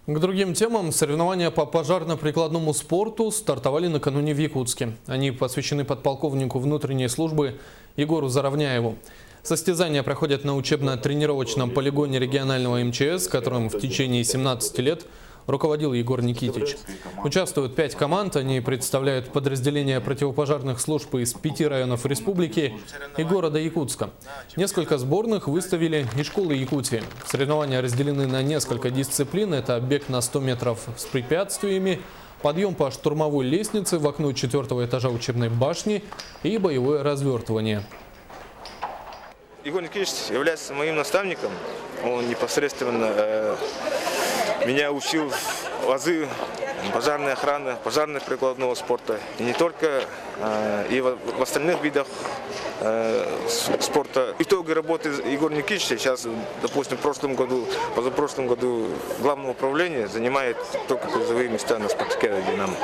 К другим темам соревнования по пожарно-прикладному спорту стартовали накануне в Якутске. Они посвящены подполковнику внутренней службы Егору Заровняеву. Состязания проходят на учебно-тренировочном полигоне регионального МЧС, которым в течение 17 лет руководил Егор Никитич. Участвуют 5 команд, они представляют подразделения противопожарных служб из 5 районов республики и города Якутска. Несколько сборных выставили и школы Якутии. Соревнования разделены на несколько дисциплин. Это бег на 100 метров с препятствиями, подъем по штурмовой лестнице в окно 4-го этажа учебной башни и боевое развертывание. Егор Никитич является моим наставником. Он непосредственно меня учил азы пожарной охраны, пожарно-прикладного спорта. И не только, и в остальных видах спорта. Итоги работы Егора Никитича сейчас, допустим, в прошлом году, позапрошлом году главное управление занимает только призовые места на спартакиаде «Динамо».